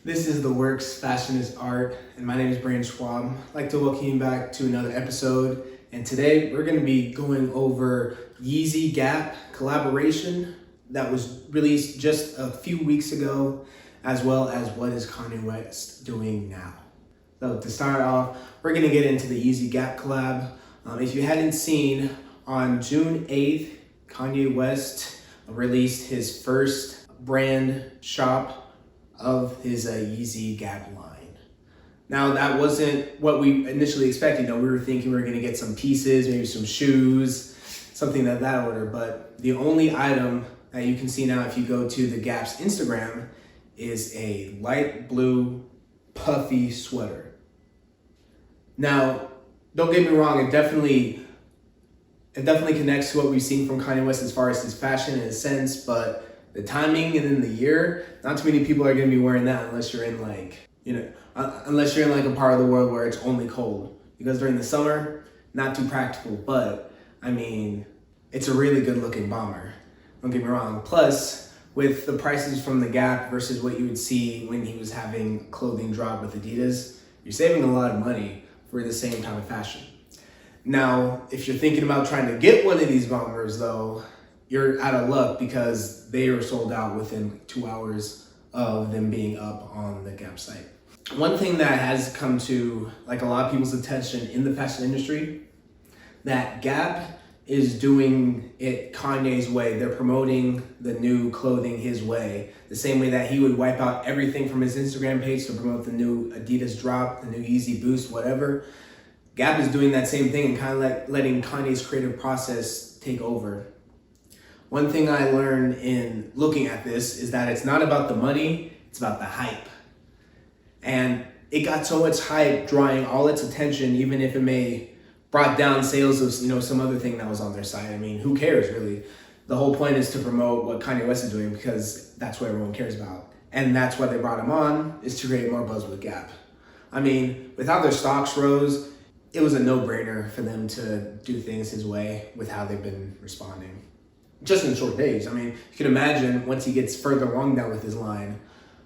This is The Works, Fashion is Art, and my name is Brandon Schwab. I'd like to welcome you back to another episode, and today we're going to be going over Yeezy Gap collaboration that was released just a few weeks ago, as well as what is Kanye West doing now. So to start off, we're going to get into the Yeezy Gap collab. If you hadn't seen, on June 8th, Kanye West released his first brand shop of his Yeezy Gap line. Now that wasn't what we initially expected. We were thinking we were gonna get some pieces, maybe some shoes, something of that order, but the only item that you can see now if you go to the Gap's Instagram is a light blue puffy sweater. Now, don't get me wrong, it definitely connects to what we've seen from Kanye West as far as his fashion and his sense, but the timing and then the year, not too many people are going to be wearing that unless you're in unless you're in like a part of the world where it's only cold. Because during the summer, not too practical, but I mean, it's a really good looking bomber. Don't get me wrong. Plus, with the prices from the Gap versus what you would see when he was having clothing drop with Adidas, you're saving a lot of money for the same type of fashion. Now, if you're thinking about trying to get one of these bombers though, you're out of luck because they were sold out within 2 hours of them being up on the Gap site. One thing that has come to a lot of people's attention in the fashion industry, that Gap is doing it Kanye's way. They're promoting the new clothing his way, the same way that he would wipe out everything from his Instagram page to promote the new Adidas drop, the new Yeezy Boost, whatever. Gap is doing that same thing and kind of letting Kanye's creative process take over. One thing I learned in looking at this is that it's not about the money, it's about the hype. And it got so much hype, drawing all its attention, even if it may brought down sales of some other thing that was on their site. I mean, who cares really? The whole point is to promote what Kanye West is doing because that's what everyone cares about. And that's why they brought him on, is to create more buzz with Gap. I mean, with how their stocks rose, it was a no-brainer for them to do things his way with how they've been responding. Just in short days. I mean, you can imagine once he gets further along down with his line.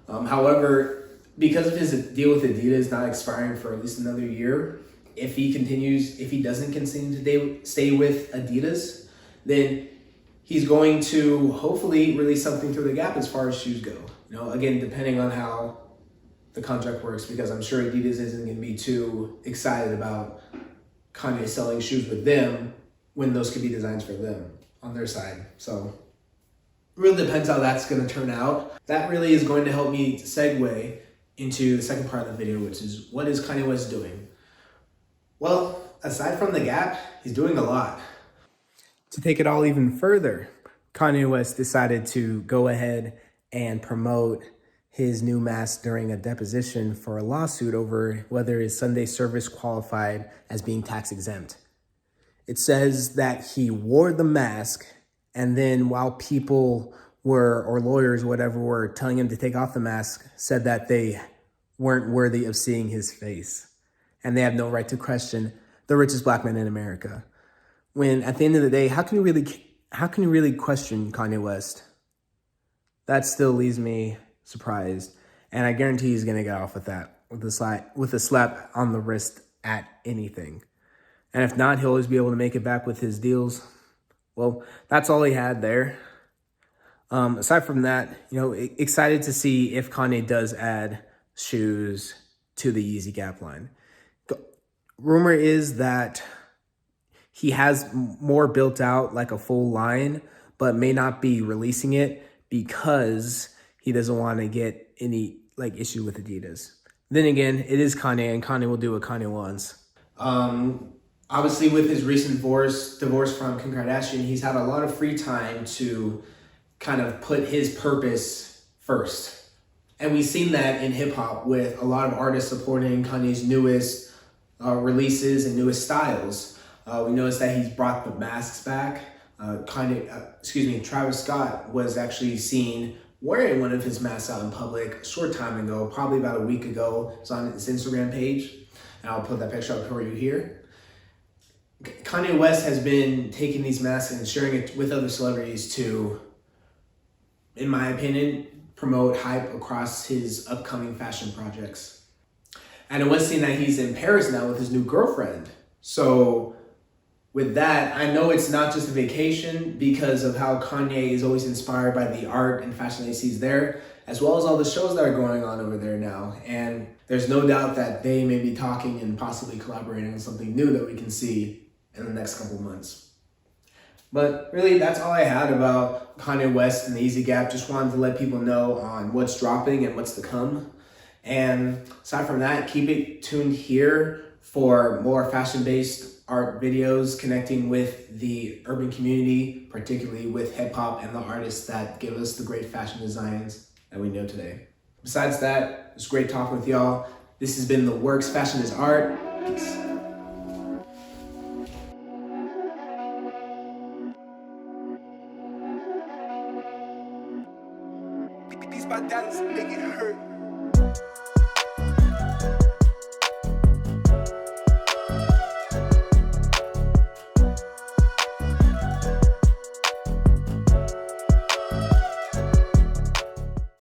However, because of his deal with Adidas not expiring for at least another year, if he doesn't continue to stay with Adidas, then he's going to hopefully release something through the Gap as far as shoes go. Again, depending on how the contract works, because I'm sure Adidas isn't going to be too excited about Kanye selling shoes with them when those could be designs for them on their side. So it really depends how that's going to turn out. That really is going to help me segue into the second part of the video, which is what is Kanye West doing? Well, aside from the Gap, he's doing a lot. To take it all even further, Kanye West decided to go ahead and promote his new mask during a deposition for a lawsuit over whether his Sunday service qualified as being tax exempt. It says that he wore the mask, and then while people or lawyers, whatever, were telling him to take off the mask, said that they weren't worthy of seeing his face. And they have no right to question the richest black man in America. When at the end of the day, how can you really question Kanye West? That still leaves me surprised. And I guarantee he's gonna get off with that, with a slap on the wrist at anything. And if not, he'll always be able to make it back with his deals. Well, that's all he had there. Aside from that, excited to see if Kanye does add shoes to the Yeezy Gap line. Rumor is that he has more built out, like a full line, but may not be releasing it because he doesn't want to get any issue with Adidas. Then again, it is Kanye, and Kanye will do what Kanye wants. Obviously, with his recent divorce from Kim Kardashian, he's had a lot of free time to kind of put his purpose first. And we've seen that in hip hop with a lot of artists supporting Kanye's newest releases and newest styles. We noticed that he's brought the masks back. Travis Scott was actually seen wearing one of his masks out in public a short time ago, probably about a week ago. It's on his Instagram page, and I'll put that picture up for you here. Kanye West has been taking these masks and sharing it with other celebrities to, in my opinion, promote hype across his upcoming fashion projects. And it was seen that he's in Paris now with his new girlfriend. So with that, I know it's not just a vacation because of how Kanye is always inspired by the art and fashion that he sees there, as well as all the shows that are going on over there now. And there's no doubt that they may be talking and possibly collaborating on something new that we can see in the next couple months. But really, that's all I had about Kanye West and the Yeezy Gap. Just wanted to let people know on what's dropping and what's to come. And aside from that, keep it tuned here for more fashion-based art videos connecting with the urban community, particularly with hip hop and the artists that give us the great fashion designs that we know today. Besides that, it's great talking with y'all. This has been The Works Fashion is Art. Peace. These my dollars make it hurt.